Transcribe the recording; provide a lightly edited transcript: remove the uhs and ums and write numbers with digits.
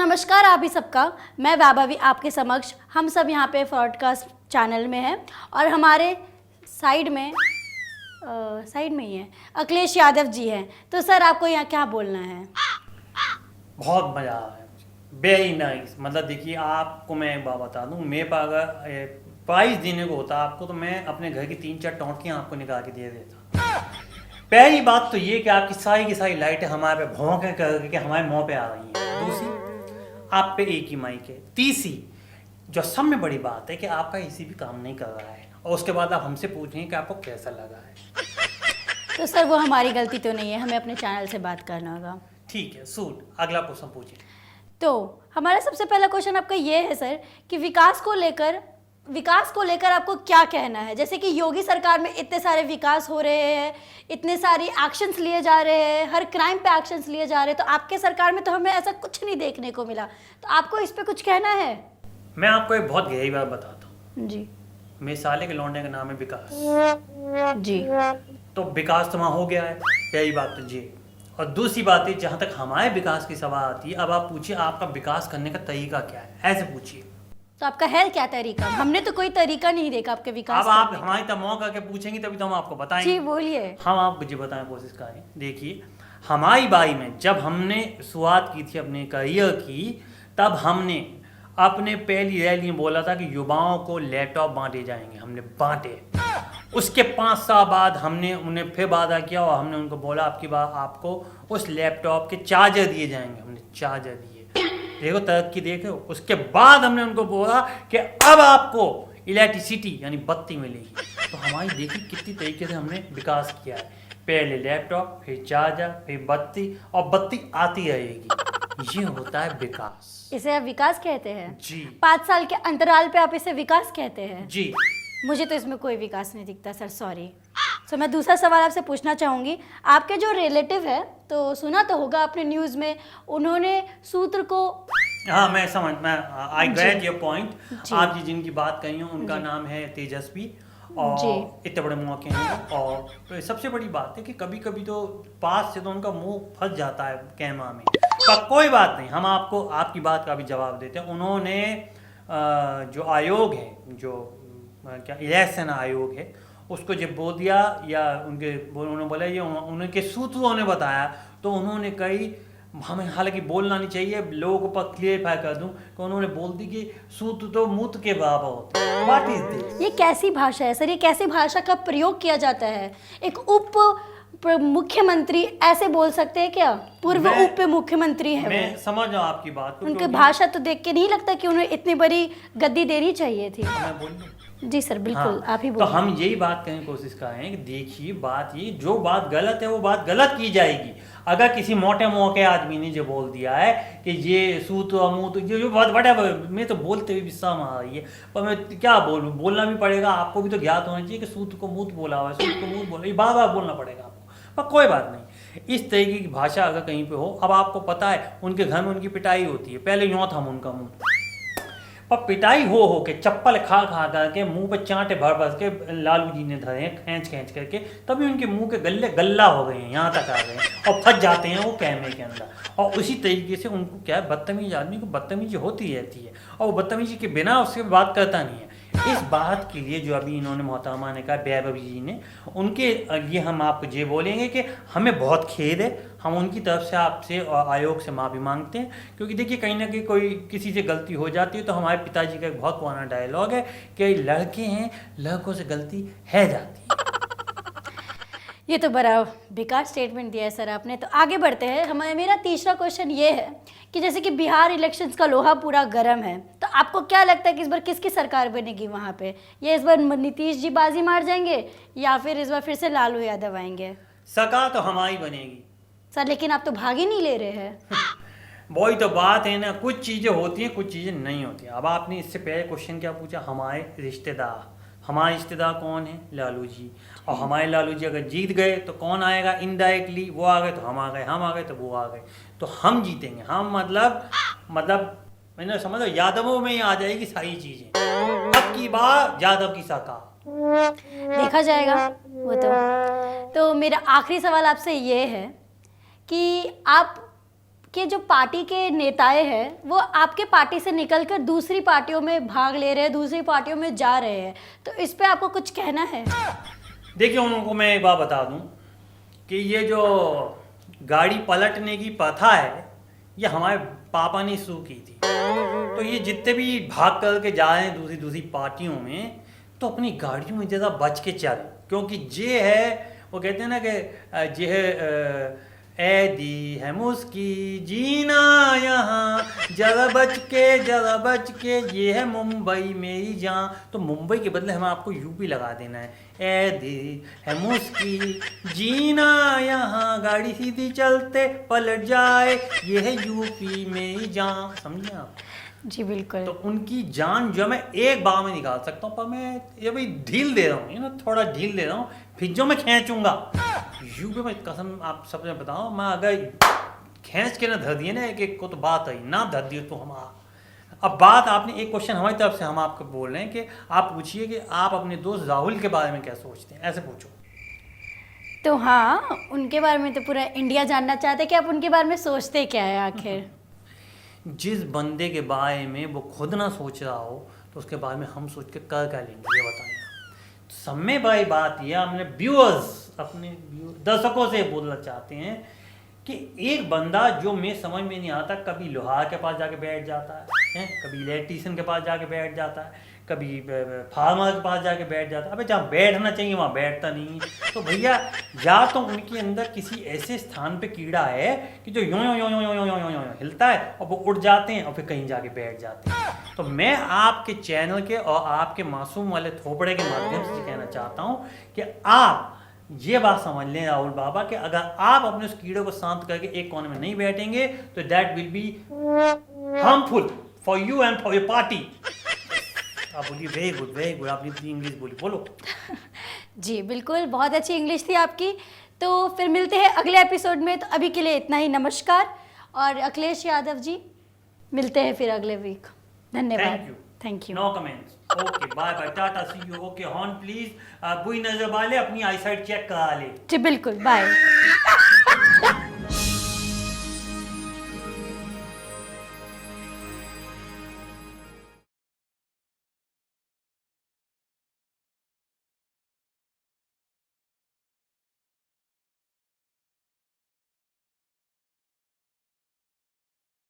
नमस्कार आप ही सबका। मैं वैभवी आपके समक्ष, हम सब यहाँ पे पॉडकास्ट चैनल में हैं और हमारे साइड में ही है अखिलेश यादव जी हैं। तो सर आपको यहाँ क्या बोलना है? बहुत मज़ा आया, वेरी नाइस। मतलब देखिए, आपको मैं एक बात बता दूं, मेरे पास अगर प्राइज़ देने को होता आपको तो मैं अपने घर की 3-4 टोंटियाँ आपको निकाल के दे देता। पहली बात तो ये कि आपकी सारी की सारी लाइटें हमारे पे भौंके करके हमारे मुँह पे आ रही हैं। दूसरी, आप पे एक ही माइक है। तीसरी, जो सब में बड़ी बात है कि आपका एसी भी काम नहीं कर रहा है और उसके बाद आप हमसे पूछें कि आपको कैसा लगा है। तो सर वो हमारी गलती तो नहीं है, हमें अपने चैनल से बात करना होगा। ठीक है, सूट अगला क्वेश्चन पूछिए। तो हमारा सबसे पहला क्वेश्चन आपका ये है सर कि विकास को लेकर आपको क्या कहना है? जैसे कि योगी सरकार में इतने सारे विकास हो रहे हैं, इतने सारे एक्शंस लिए जा रहे हैं, हर क्राइम पे एक्शंस लिए जा रहे हैं, तो आपके सरकार में तो हमें ऐसा कुछ नहीं देखने को मिला। तो आपको इस पे कुछ कहना है? मैं आपको एक बहुत गहरी बात बताता हूँ जी मेरे साले के लौंडे का नाम है विकास जी। तो विकास तो वहाँ हो गया है, पहली बात तो जी। और दूसरी बात है, जहाँ तक हमारे विकास की सवाल आती है, अब आप पूछिए आपका विकास करने का तरीका क्या है, ऐसे पूछिए। तो आपका है क्या तरीका? हमने तो कोई तरीका नहीं देखा आपके विकास अब आप करने का। हमारी तब मौका के पूछेंगे तभी तो हम आपको बताएंगे। जी बोलिए। हम आपको जी बताएं, कोशिश करें। देखिए, हमारी बारी में जब हमने शुरुआत की थी अपने करियर की, तब हमने अपने पहली रैली में बोला था कि युवाओं को लैपटॉप बांटे जाएंगे। हमने बांटे। उसके 5 साल बाद हमने उन्हें फिर वादा किया और हमने उनको बोला आपकी बार आपको उस लैपटॉप के चार्जर दिए जाएंगे। हमने चार्जर दिए। देखो तरक्की देखो। उसके बाद हमने उनको बोला कि अब आपको इलेक्ट्रिसिटी यानी बत्ती मिलेगी। तो हमारी देखिए कितनी तरीके से हमने विकास किया है। पहले लैपटॉप, फिर चार्जर, फिर बत्ती, और बत्ती आती रहेगी। ये होता है विकास। इसे आप विकास कहते हैं? जी 5 साल के अंतराल पे आप इसे विकास कहते हैं? जी। मुझे तो इसमें कोई विकास नहीं दिखता सर, सॉरी। तो मैं दूसरा सवाल आपसे पूछना चाहूँगी। आपके जो रिलेटिव है, तो सुना तो होगा आपने न्यूज़ में, उन्होंने सूत्र को हाँ मैं आई गेट योर पॉइंट। आप जी जिनकी बात कही हो उनका नाम है तेजस्वी और इतने बड़े मौके हैं। और सबसे बड़ी बात है कि कभी कभी तो पास से तो उनका मुंह फंस जाता है कैमरा में, पर कोई बात नहीं, हम आपको आपकी बात का भी जवाब देते हैं। उन्होंने जो आयोग है, जो क्या इलेक्शन आयोग है, उसको जब बोल दिया या उन्होंने बोला ये उनके सूत्रों ने बताया, तो उन्होंने कई, हमें हालांकि बोलना नहीं चाहिए, लोगों पर क्लियरिफाई कर दूं कि उन्होंने बोल दी कि सूत्र तो मूत्र के बराबर होते हैं। What is this? ये कैसी भाषा है सर? ये कैसी भाषा का प्रयोग किया जाता है? एक मुख्यमंत्री ऐसे बोल सकते हैं क्या? पूर्व उप मुख्यमंत्री है मैं वो। समझ रहा हूं आपकी बात को। उनकी भाषा तो देख के नहीं लगता कि उन्हें इतनी बड़ी गद्दी देनी चाहिए थी। मैं बोलूं? जी सर बिल्कुल। हाँ, आप ही तो बोलिए। हम यही बात करने की कोशिश कर रहे हैं कि देखिए बात ये, जो बात गलत है वो बात गलत की जाएगी। अगर किसी मोटे मौके आदमी ने जो बोल दिया है कि ये सूत्र और मुँह, तो जो बात बड़ा, मैं तो बोलते हुए भी शर्म आ रही है, पर मैं क्या बोलूँ, बोलना भी पड़ेगा। आपको भी तो ज्ञात होना चाहिए कि सूत्र को मूत्र बोला हुआ है, सूत्र को मूत्र बोला, ये बार बार बोलना पड़ेगा आपको, पर कोई बात नहीं। इस तरीके की भाषा अगर कहीं पे हो, अब आपको पता है उनके घर में उनकी पिटाई होती है, पहले यूँ था उनका मुँह, पर पिटाई हो के चप्पल खा के मुंह पे चांटे भर के लालू जी ने धरे हैं खींच करके, तभी उनके मुंह के गल्ले गल्ला हो गए हैं, यहाँ तक आ गए हैं और फंस जाते हैं वो कैमरे के अंदर। और उसी तरीके से उनको क्या है, बदतमीज आदमी को बदतमीजी होती रहती है और वो बदतमीजी के बिना उससे बात करता नहीं है। इस बात के लिए जो अभी इन्होंने मोहतरमा ने कहा, वैभवी जी ने, उनके लिए हम आपको ये बोलेंगे कि हमें बहुत खेद है। हम उनकी तरफ से आपसे और आयोग से माफ़ी मांगते हैं, क्योंकि देखिए कहीं ना कहीं कोई किसी से गलती हो जाती है, तो हमारे पिताजी का एक बहुत पुराना डायलॉग है कि लड़के हैं, लड़कों से गलती है जाती है। ये तो बड़ा बेकार स्टेटमेंट दिया है सर आपने। तो आगे बढ़ते हैं। मेरा तीसरा क्वेश्चन ये है कि जैसे कि बिहार इलेक्शंस का लोहा पूरा गर्म है, तो आपको क्या लगता है कि इस बार किसकी सरकार बनेगी वहाँ पे? ये इस बार नीतीश जी बाजी मार जाएंगे या फिर इस बार फिर से लालू यादव आएंगे? सरकार तो हमारी बनेगी सर, लेकिन आप तो भाग ही नहीं ले रहे हैं। वही तो बात है ना, कुछ चीज़ें होती हैं, कुछ चीज़ें नहीं होती। अब आपने इससे पहले क्वेश्चन क्या पूछा, हमारे रिश्तेदार कौन है? लालू जी। और हमारे लालू जी अगर जीत गए तो कौन आएगा? इनडायरेक्टली वो आ गए तो हम आ गए, हम आ गए तो वो आ गए, तो हम जीतेंगे। हम मतलब मैंने समझ लो यादवों में ही आ जाएगी सारी चीज़ें। अब की बार यादव की सरकार, देखा जाएगा वो तो मेरा आखिरी सवाल आपसे ये है कि आप कि जो पार्टी के नेताएं हैं वो आपके पार्टी से निकलकर दूसरी पार्टियों में भाग ले रहे हैं, दूसरी पार्टियों में जा रहे हैं, तो इस पे आपको कुछ कहना है? देखिए, उनको मैं एक बात बता दूं कि ये जो गाड़ी पलटने की प्रथा है ये हमारे पापा ने शुरू की थी। तो ये जितने भी भाग कर के जा रहे हैं दूसरी दूसरी पार्टियों में, तो अपनी गाड़ियों में ज़्यादा बच के चलें, क्योंकि ये है, वो कहते हैं ना कि ये है ए दी है मुस्की जीना यहाँ, जरा बच के, ये है मुंबई मेरी जान। तो मुंबई के बदले हमें आपको यूपी लगा देना है। ए दी है मुस्की जीना यहाँ, गाड़ी सीधी चलते पलट जाए, ये है यूपी मेरी जान। समझिए आप? जी बिल्कुल। तो उनकी जान जो मैं एक बार में निकाल सकता हूँ, पर मैं ये भाई ढील दे रहा हूँ, थोड़ा ढील दे रहा हूँ, फिर जो मैं खींचूंगा यूपी में, कसम आप सबने बताओ, मैं अगर खींच के ना धर दिए ना एक को, तो बात है ना धर दिए तो हम अब बात आपने एक क्वेश्चन हमारी तरफ से हम आपको बोल रहे हैं कि आप पूछिए कि आप अपने दोस्त राहुल के बारे में क्या सोचते हैं, ऐसे पूछो। तो हाँ, उनके बारे में तो पूरा इंडिया जानना चाहते हैं कि आप उनके बारे में सोचते क्या है आखिर। जिस बंदे के बारे में वो खुद ना सोच रहा हो, तो उसके बारे में हम सोच के कर क्या लेंगे, ये बताइए। तो समय भाई बात यह, हमने व्यूअर्स, अपने दर्शकों से बोलना चाहते हैं कि एक बंदा जो मैं समझ में नहीं आता, कभी लोहार के पास जाके बैठ जाता है, कभी इलेक्ट्रीशियन के पास जाके बैठ जाता है, कभी फार्मर के पास जाके बैठ जाता है। अबे जहाँ बैठना चाहिए वहाँ बैठता नहीं। तो भैया, या तो उनके अंदर किसी ऐसे स्थान पे कीड़ा है कि जो यूं यूं यूं यूं यूं यूं यूं यूं हिलता है और वो उड़ जाते हैं और फिर कहीं जाके बैठ जाते हैं। तो मैं आपके चैनल के और आपके मासूम वाले थोपड़े के माध्यम से कहना चाहता हूँ कि आप ये बात समझ लें राहुल बाबा, कि अगर आप अपने उस कीड़े को शांत करके एक कोने में नहीं बैठेंगे तो that will be harmful for you and for your party. आप बोलिए वेरी गुड, आपने इतनी इंग्लिश बोली, बोलो। जी बिल्कुल, बहुत अच्छी इंग्लिश थी आपकी। तो फिर मिलते हैं अगले एपिसोड में, तो अभी के लिए इतना ही। नमस्कार। और अखिलेश यादव जी, मिलते हैं फिर अगले वीक। धन्यवाद। Thank you. No comments. Okay, bye bye, tata, see you. Okay, horn please, बुरी नजर वाले अपनी आई साइट चेक करा ले। जी बिल्कुल, बाय।